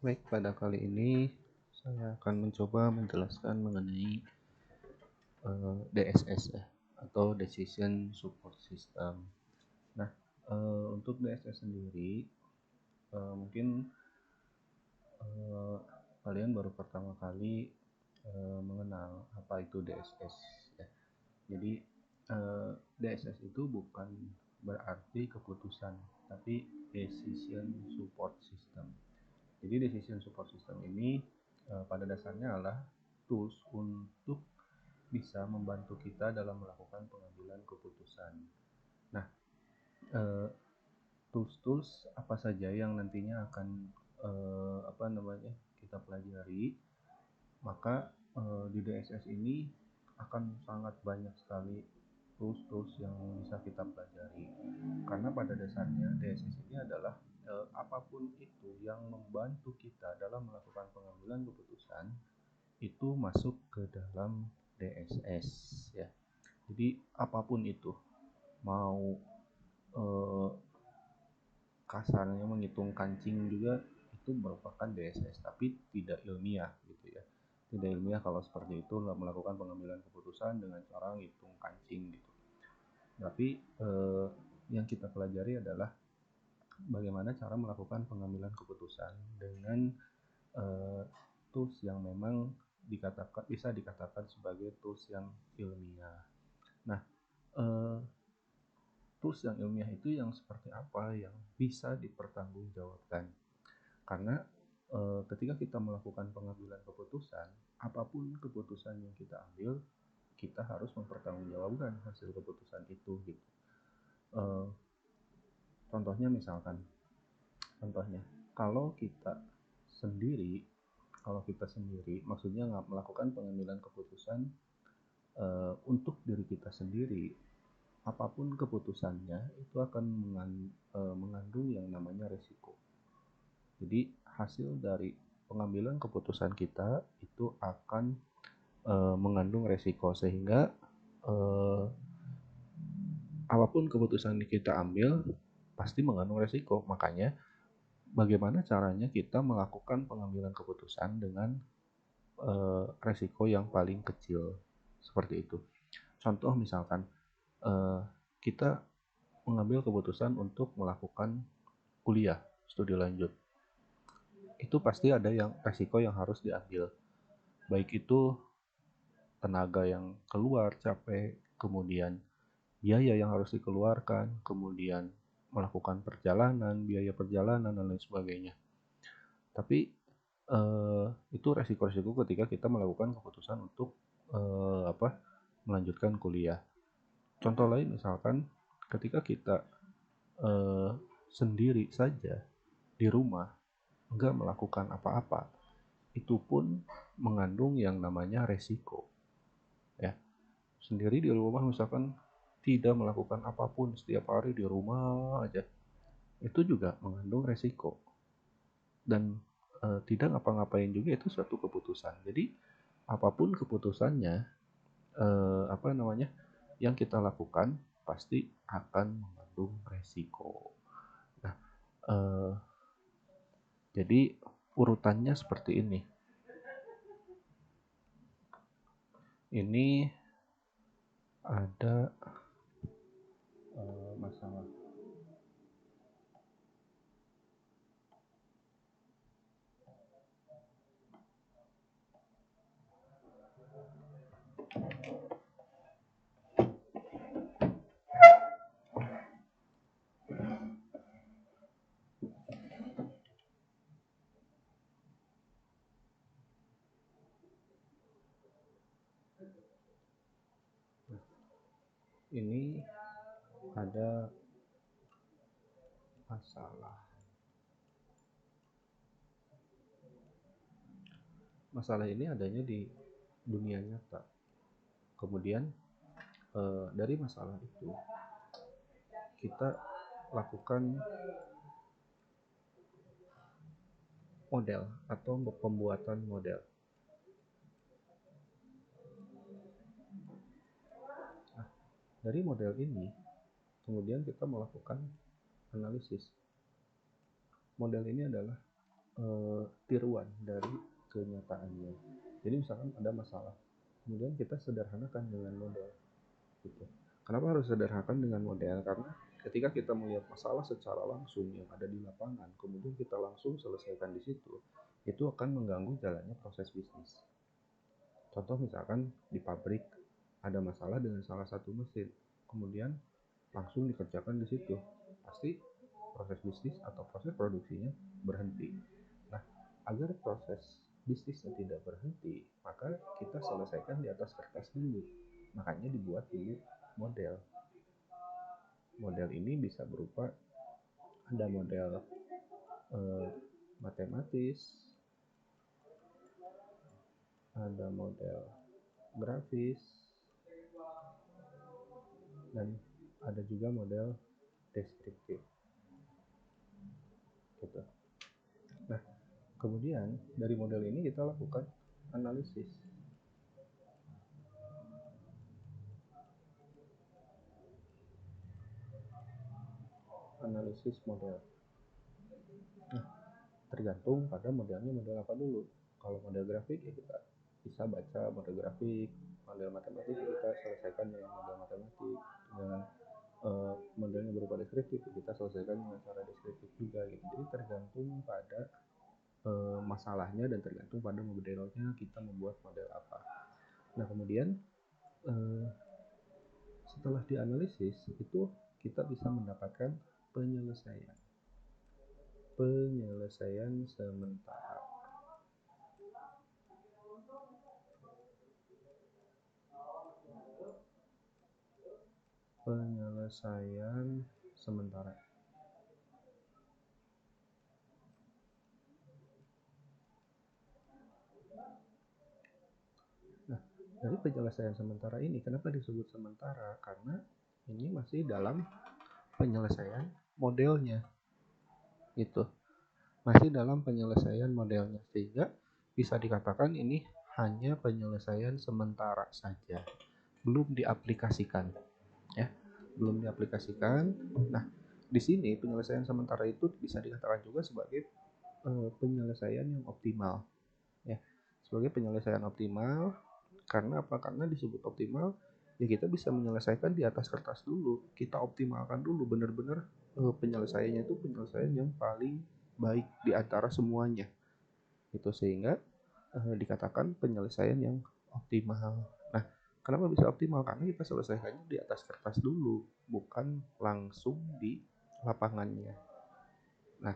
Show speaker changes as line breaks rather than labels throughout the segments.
Baik, pada kali ini saya akan mencoba menjelaskan mengenai DSS ya, atau Decision Support System. Nah, untuk DSS sendiri, mungkin kalian baru pertama kali mengenal apa itu DSS ya. Jadi DSS itu bukan berarti keputusan, tapi Decision Support System. Jadi Decision Support System ini pada dasarnya adalah tools untuk bisa membantu kita dalam melakukan pengambilan keputusan. Nah, tools-tools apa saja yang nantinya akan kita pelajari, maka di DSS ini akan sangat banyak sekali tools-tools yang bisa kita pelajari. Karena pada dasarnya DSS ini adalah apapun itu yang membantu kita dalam melakukan pengambilan keputusan itu masuk ke dalam DSS ya. Jadi apapun itu, mau kasarnya menghitung kancing juga itu merupakan DSS, tapi tidak ilmiah gitu ya. Tidak ilmiah kalau seperti itu melakukan pengambilan keputusan dengan cara menghitung kancing gitu. Tapi yang kita pelajari adalah bagaimana cara melakukan pengambilan keputusan dengan tools yang memang bisa dikatakan sebagai tools yang ilmiah. Nah, tools yang ilmiah itu yang seperti apa yang bisa dipertanggungjawabkan? Karena ketika kita melakukan pengambilan keputusan, apapun keputusan yang kita ambil, kita harus mempertanggungjawabkan hasil keputusan itu gitu. Contohnya kalau kita sendiri maksudnya melakukan pengambilan keputusan untuk diri kita sendiri, apapun keputusannya itu akan mengandung yang namanya risiko. Jadi hasil dari pengambilan keputusan kita itu akan mengandung risiko, sehingga apapun keputusan yang kita ambil pasti mengandung risiko. Makanya bagaimana caranya kita melakukan pengambilan keputusan dengan risiko yang paling kecil, seperti itu. Contoh misalkan kita mengambil keputusan untuk melakukan kuliah studi lanjut, itu pasti ada resiko yang harus diambil, baik itu tenaga yang keluar capek, kemudian biaya yang harus dikeluarkan, kemudian melakukan biaya perjalanan dan lain sebagainya. Tapi itu resiko-resiko ketika kita melakukan keputusan untuk melanjutkan kuliah. Contoh lain misalkan ketika kita sendiri saja di rumah nggak melakukan apa-apa, itu pun mengandung yang namanya resiko ya. Sendiri di rumah misalkan tidak melakukan apapun, setiap hari di rumah aja, itu juga mengandung resiko. Dan tidak ngapa-ngapain juga itu suatu keputusan. Jadi apapun keputusannya yang kita lakukan pasti akan mengandung resiko. Nah, jadi urutannya seperti ini. Ini ada masalah. Ini ada masalah. Masalah ini adanya di dunia nyata. Kemudian dari masalah itu kita lakukan model atau pembuatan model. Nah, dari model ini kemudian kita melakukan analisis. Model ini adalah tiruan dari kenyataannya. Jadi misalkan ada masalah, kemudian kita sederhanakan dengan model gitu. Kenapa harus sederhanakan dengan model? Karena ketika kita melihat masalah secara langsung yang ada di lapangan, kemudian kita langsung selesaikan di situ, itu akan mengganggu jalannya proses bisnis. Contoh misalkan di pabrik ada masalah dengan salah satu mesin, kemudian langsung dikerjakan di situ, pasti proses bisnis atau proses produksinya berhenti. Nah, agar proses bisnisnya tidak berhenti, maka kita selesaikan di atas kertas dulu. Makanya dibuat dulu model. Model ini bisa berupa ada model matematis, ada model grafis, dan ada juga model deskriptif gitu. Nah, kemudian dari model ini kita lakukan analisis. Analisis model. Nah, tergantung pada modelnya model apa dulu. Kalau model grafik ya kita bisa baca model grafik, model matematik ya kita selesaikan dengan model matematik, dengan modelnya berupa deskriptif kita selesaikan dengan cara deskriptif juga gitu. Jadi tergantung pada masalahnya dan tergantung pada modelnya kita membuat model apa. Nah kemudian setelah dianalisis itu kita bisa mendapatkan penyelesaian sementara. Penyelesaian sementara. Nah, dari penyelesaian sementara ini, kenapa disebut sementara? Karena ini masih dalam penyelesaian modelnya. Itu masih dalam penyelesaian modelnya, sehingga bisa dikatakan ini hanya penyelesaian sementara saja, belum diaplikasikan, ya, belum diaplikasikan. Nah, di sini penyelesaian sementara itu bisa dikatakan juga sebagai penyelesaian yang optimal, ya, sebagai penyelesaian optimal. Karena apa? Karena disebut optimal, ya kita bisa menyelesaikan di atas kertas dulu, kita optimalkan dulu benar-benar penyelesaiannya itu penyelesaian yang paling baik di antara semuanya. Itu sehingga dikatakan penyelesaian yang optimal. Nah, kenapa bisa optimal? Karena kita selesaikannya di atas kertas dulu, bukan langsung di lapangannya. Nah,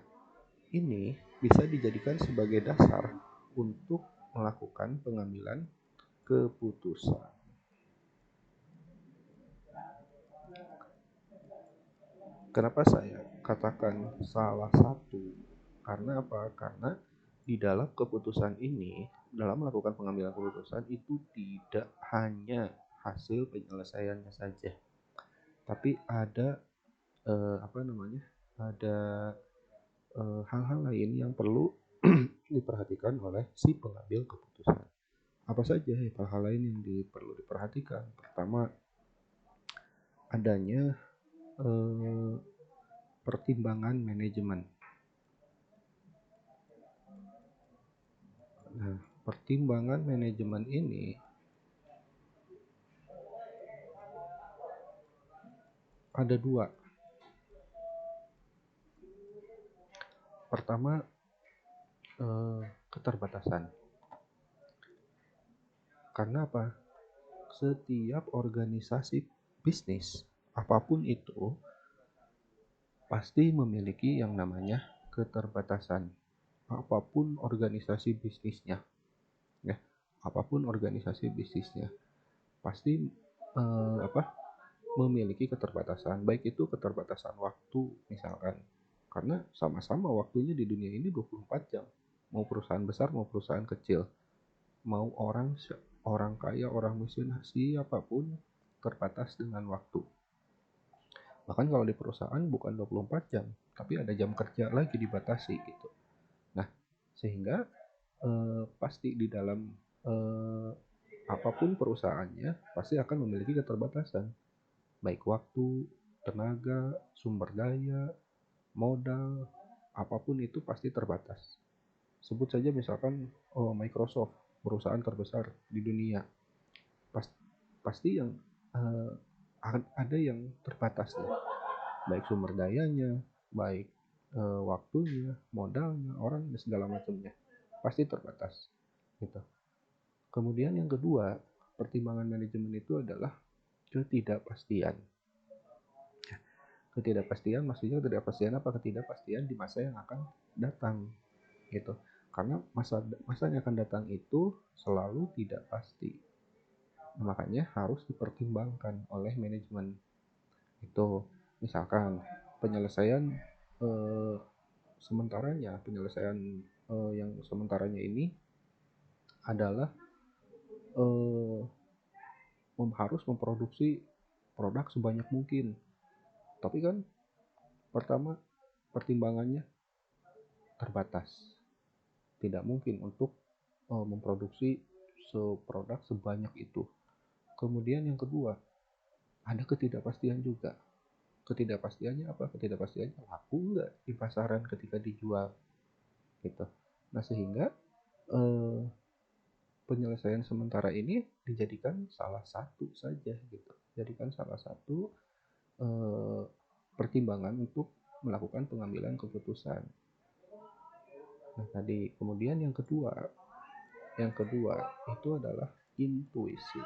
ini bisa dijadikan sebagai dasar untuk melakukan pengambilan keputusan. Kenapa saya katakan salah satu? Karena apa? Karena di dalam keputusan ini, dalam melakukan pengambilan keputusan itu tidak hanya hasil penyelesaiannya saja, tapi ada ada hal-hal lain yang perlu diperhatikan oleh si pengambil keputusan. Apa saja hal-hal lain yang perlu diperhatikan? Pertama, adanya pertimbangan manajemen. Nah, pertimbangan manajemen ini ada dua. Pertama, keterbatasan. Karena apa? Setiap organisasi bisnis, apapun itu, pasti memiliki yang namanya keterbatasan. Apapun organisasi bisnisnya, ya, apapun organisasi bisnisnya, pasti memiliki keterbatasan. Baik itu keterbatasan waktu, misalkan, karena sama-sama waktunya di dunia ini 24 jam. Mau perusahaan besar, mau perusahaan kecil, mau orang kaya, orang miskin, siapapun terbatas dengan waktu. Bahkan kalau di perusahaan bukan 24 jam, tapi ada jam kerja lagi dibatasi gitu. Nah, sehingga pasti di dalam apapun perusahaannya pasti akan memiliki keterbatasan. Baik waktu, tenaga, sumber daya, modal, apapun itu pasti terbatas. Sebut saja misalkan Microsoft, perusahaan terbesar di dunia. Pasti yang ada yang terbatas ya, baik sumber dayanya, baik waktunya, modalnya, orang dan segala macamnya pasti terbatas gitu. Kemudian yang kedua, pertimbangan manajemen itu adalah ketidakpastian. Ketidakpastian maksudnya ketidakpastian apa? Ketidakpastian di masa yang akan datang gitu. Karena masa yang akan datang itu selalu tidak pasti. Makanya harus dipertimbangkan oleh manajemen. Itu misalkan penyelesaian eh, penyelesaian yang sementaranya ini adalah eh, harus memproduksi produk sebanyak mungkin. Tapi kan pertama pertimbangannya terbatas. Tidak mungkin untuk memproduksi produk sebanyak itu. Kemudian yang kedua, ada ketidakpastian juga. Ketidakpastiannya apa? Ketidakpastiannya laku nggak di pasaran ketika dijual gitu. Nah sehingga eh, penyelesaian sementara ini dijadikan salah satu saja gitu. Jadikan salah satu eh, pertimbangan untuk melakukan pengambilan keputusan. Nah tadi kemudian yang kedua itu adalah intuisi.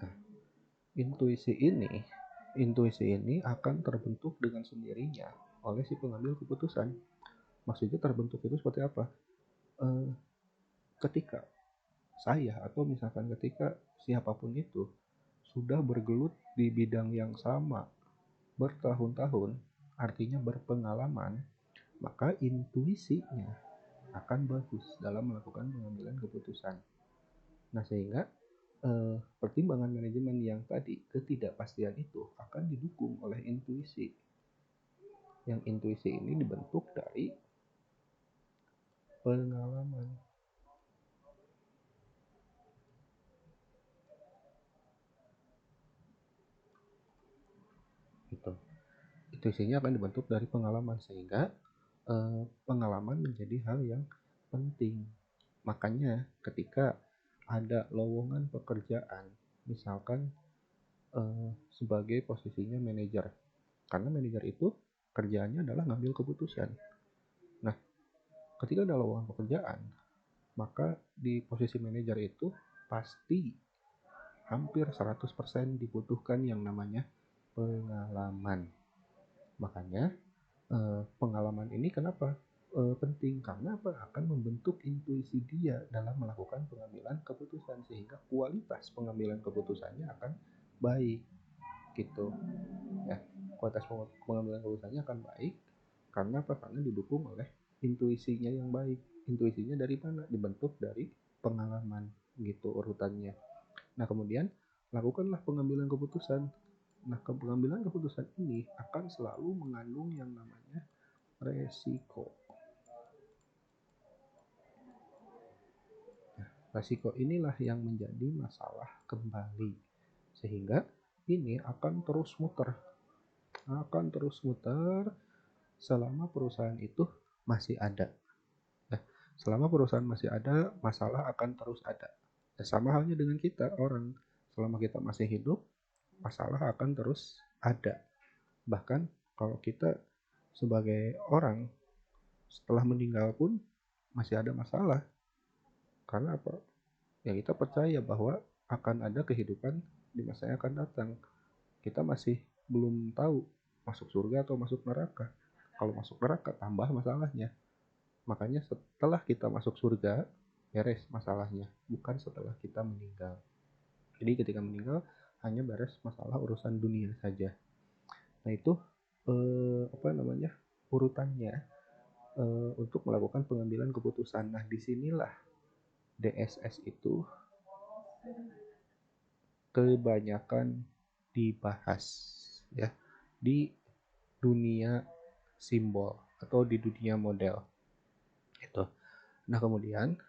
Nah, intuisi ini akan terbentuk dengan sendirinya oleh si pengambil keputusan. Maksudnya terbentuk itu seperti apa? Eh, ketika saya atau misalkan ketika siapapun itu sudah bergelut di bidang yang sama bertahun-tahun, artinya berpengalaman, maka intuisinya akan bagus dalam melakukan pengambilan keputusan. Nah, sehingga pertimbangan manajemen yang tadi ketidakpastian itu akan didukung oleh intuisi. Yang intuisi ini dibentuk dari pengalaman. Gitu. Intuisinya akan dibentuk dari pengalaman sehingga pengalaman menjadi hal yang penting. Makanya ketika ada lowongan pekerjaan, misalkan sebagai posisinya manajer, karena manajer itu kerjaannya adalah ngambil keputusan. Nah, ketika ada lowongan pekerjaan, maka di posisi manajer itu pasti hampir 100% dibutuhkan yang namanya pengalaman. Makanya pengalaman ini kenapa penting? Karena apa? Akan membentuk intuisi dia dalam melakukan pengambilan keputusan sehingga kualitas pengambilan keputusannya akan baik gitu ya. Kualitas pengambilan keputusannya akan baik karena apa? Karena didukung oleh intuisinya yang baik. Intuisinya dari mana? Dibentuk dari pengalaman gitu urutannya. Nah kemudian lakukanlah pengambilan keputusan. Nah pengambilan keputusan ini akan selalu mengandung yang namanya resiko. Nah, resiko inilah yang menjadi masalah kembali. Sehingga ini akan terus muter selama perusahaan itu masih ada. Nah, selama perusahaan masih ada, masalah akan terus ada. Dan sama halnya dengan kita, orang. Selama kita masih hidup, masalah akan terus ada. Bahkan kalau kita sebagai orang setelah meninggal pun masih ada masalah. Karena apa? Ya kita percaya bahwa akan ada kehidupan di masa yang akan datang. Kita masih belum tahu masuk surga atau masuk neraka. Kalau masuk neraka tambah masalahnya. Makanya setelah kita masuk surga, beres masalahnya, bukan setelah kita meninggal. Jadi ketika meninggal hanya beres masalah urusan dunia saja. Nah itu urutannya untuk melakukan pengambilan keputusan. Nah disinilah DSS itu kebanyakan dibahas ya di dunia simbol atau di dunia model itu. Nah kemudian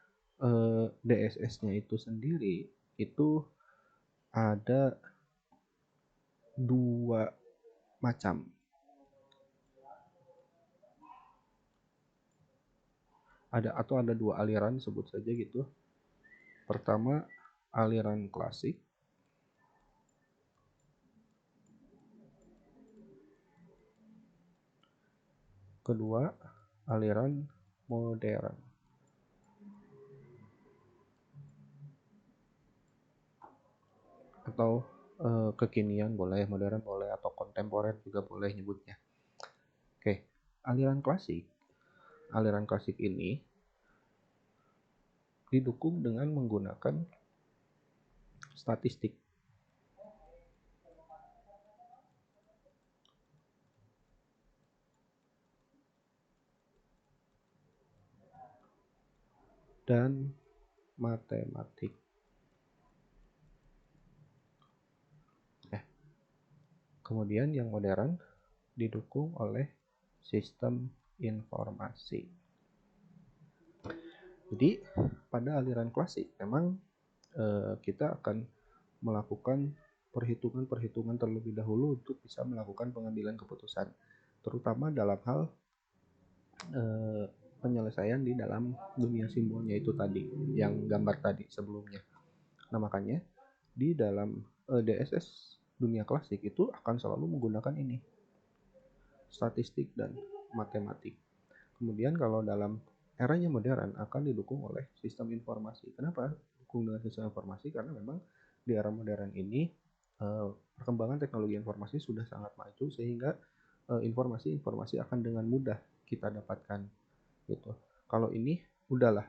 DSS-nya itu sendiri itu ada dua macam. Ada dua aliran, sebut saja gitu. Pertama, aliran klasik. Kedua, aliran modern. Atau kekinian boleh, modern boleh, atau kontemporer juga boleh nyebutnya. Oke, aliran klasik. Aliran klasik ini didukung dengan menggunakan statistik. Dan matematik. Kemudian yang modern didukung oleh sistem informasi. Jadi pada aliran klasik memang kita akan melakukan perhitungan-perhitungan terlebih dahulu untuk bisa melakukan pengambilan keputusan, terutama dalam hal penyelesaian di dalam dunia simbolnya itu tadi, yang gambar tadi sebelumnya. Nah makanya di dalam DSS dunia klasik itu akan selalu menggunakan ini, statistik dan matematik. Kemudian kalau dalam eranya modern akan didukung oleh sistem informasi. Kenapa didukung dengan sistem informasi? Karena memang di era modern ini perkembangan teknologi informasi sudah sangat maju, sehingga informasi-informasi akan dengan mudah kita dapatkan gitu. Kalau ini udahlah,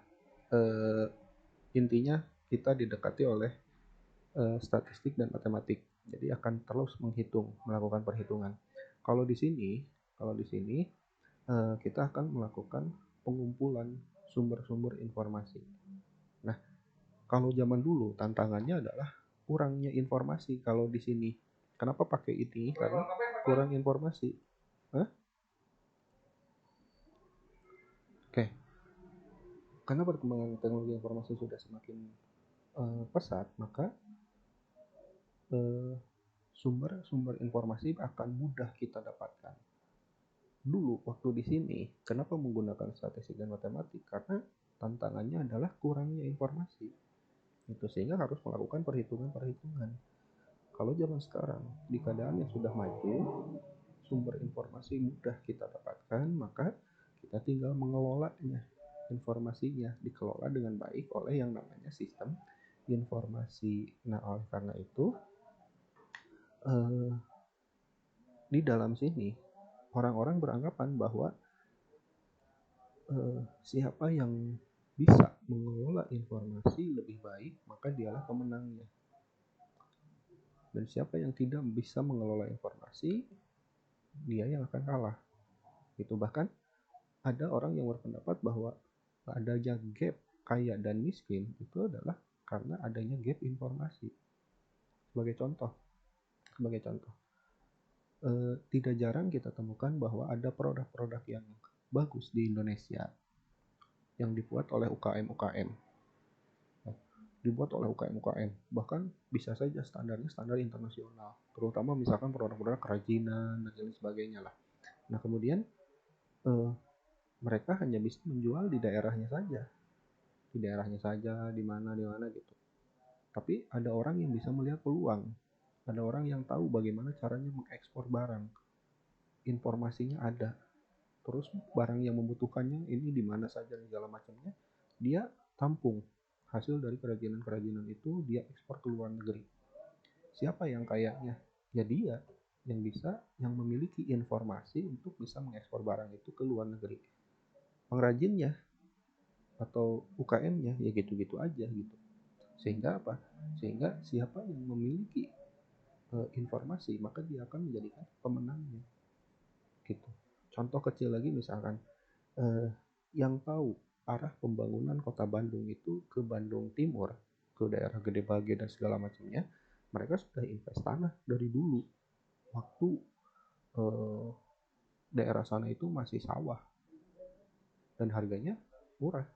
intinya kita didekati oleh statistik dan matematik, jadi akan terus melakukan perhitungan. Kalau di sini kita akan melakukan pengumpulan sumber-sumber informasi. Nah, kalau zaman dulu tantangannya adalah kurangnya informasi. Kalau di sini, kenapa pakai ini? Karena kurang informasi. Hah? Oke, karena perkembangan teknologi informasi sudah semakin pesat, maka sumber-sumber informasi akan mudah kita dapatkan. Dulu waktu di sini, kenapa menggunakan statistik dan matematik? Karena tantangannya adalah kurangnya informasi. Itu sehingga harus melakukan perhitungan-perhitungan. Kalau zaman sekarang di keadaan yang sudah maju, sumber informasi mudah kita dapatkan, maka kita tinggal mengelolanya. Informasinya dikelola dengan baik oleh yang namanya sistem informasi. Nah, oleh karena itu di dalam sini orang-orang beranggapan bahwa siapa yang bisa mengelola informasi lebih baik, maka dialah pemenangnya. Dan siapa yang tidak bisa mengelola informasi, dia yang akan kalah. Itu bahkan ada orang yang berpendapat bahwa adanya gap kaya dan miskin itu adalah karena adanya gap informasi. Sebagai contoh, tidak jarang kita temukan bahwa ada produk-produk yang bagus di Indonesia yang dibuat oleh UKM-UKM. Bahkan bisa saja standarnya standar internasional, terutama misalkan produk-produk kerajinan dan lain sebagainya lah. Nah kemudian mereka hanya bisa menjual di daerahnya saja, di mana gitu. Tapi ada orang yang bisa melihat peluang, ada orang yang tahu bagaimana caranya mengekspor barang, informasinya ada, terus barang yang membutuhkannya ini di mana saja dan segala macamnya, dia tampung hasil dari kerajinan itu, dia ekspor ke luar negeri. Siapa yang kayaknya? Ya dia yang memiliki informasi untuk bisa mengekspor barang itu ke luar negeri. Pengrajinnya atau UKM-nya ya gitu-gitu aja gitu. Sehingga apa? Sehingga siapa yang memiliki informasi, maka dia akan menjadikan pemenangnya gitu. Contoh kecil lagi misalkan yang tahu arah pembangunan kota Bandung itu ke Bandung Timur, ke daerah Gede Bage dan segala macamnya, mereka sudah invest tanah dari dulu waktu daerah sana itu masih sawah dan harganya murah.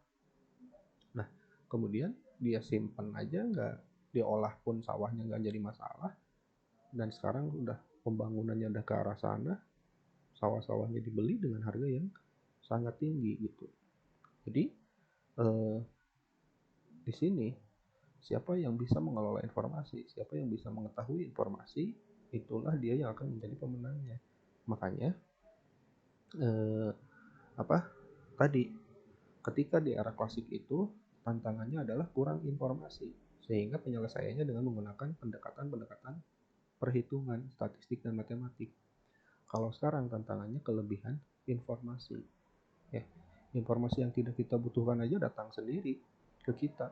Nah kemudian dia simpan aja, nggak diolah pun sawahnya nggak jadi masalah, dan sekarang udah pembangunannya udah ke arah sana, sawah-sawahnya dibeli dengan harga yang sangat tinggi gitu. Jadi di sini siapa yang bisa mengelola informasi, siapa yang bisa mengetahui informasi, itulah dia yang akan menjadi pemenangnya. Makanya apa tadi, ketika di era klasik itu tantangannya adalah kurang informasi, sehingga penyelesaiannya dengan menggunakan pendekatan-pendekatan perhitungan, statistik, dan matematik. Kalau sekarang tantangannya kelebihan informasi. Ya, informasi yang tidak kita butuhkan aja datang sendiri ke kita.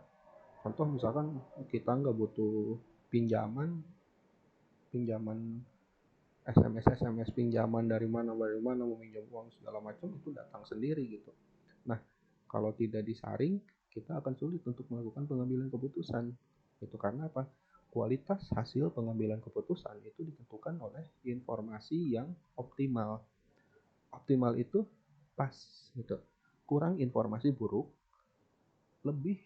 Contoh misalkan kita nggak butuh pinjaman, pinjaman SMS pinjaman dari mana mau minjam uang segala macam, itu datang sendiri gitu. Nah, kalau tidak disaring, kita akan sulit untuk melakukan pengambilan keputusan. Itu karena apa? Kualitas hasil pengambilan keputusan itu ditentukan oleh informasi yang optimal. Optimal itu pas gitu. Kurang informasi buruk, lebih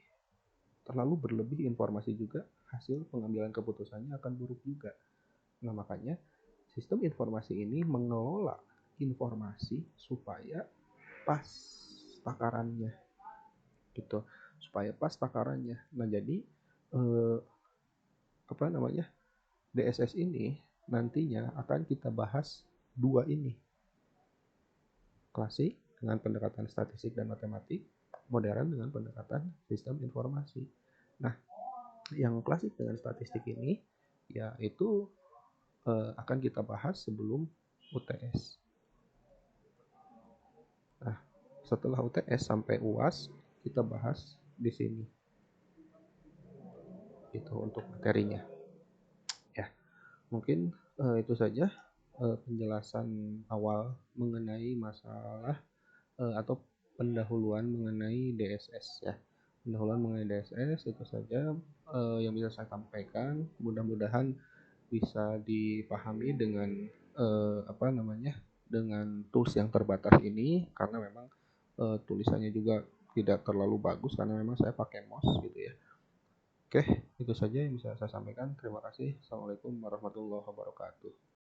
terlalu berlebih informasi juga, hasil pengambilan keputusannya akan buruk juga. Nah, makanya sistem informasi ini mengelola informasi supaya pas takarannya gitu, supaya pas takarannya. Nah, jadi DSS ini nantinya akan kita bahas dua ini, klasik dengan pendekatan statistik dan matematik, modern dengan pendekatan sistem informasi. Nah, yang klasik dengan statistik ini yaitu akan kita bahas sebelum UTS. Nah, setelah UTS sampai UAS kita bahas di sini. Itu untuk materinya. Ya, mungkin itu saja penjelasan awal mengenai masalah atau pendahuluan mengenai DSS ya. Pendahuluan mengenai DSS itu saja yang bisa saya sampaikan. Mudah-mudahan bisa dipahami dengan dengan tools yang terbatas ini, karena memang tulisannya juga tidak terlalu bagus karena memang saya pakai mouse gitu ya. Oke, itu saja yang bisa saya sampaikan. Terima kasih. Assalamualaikum warahmatullahi wabarakatuh.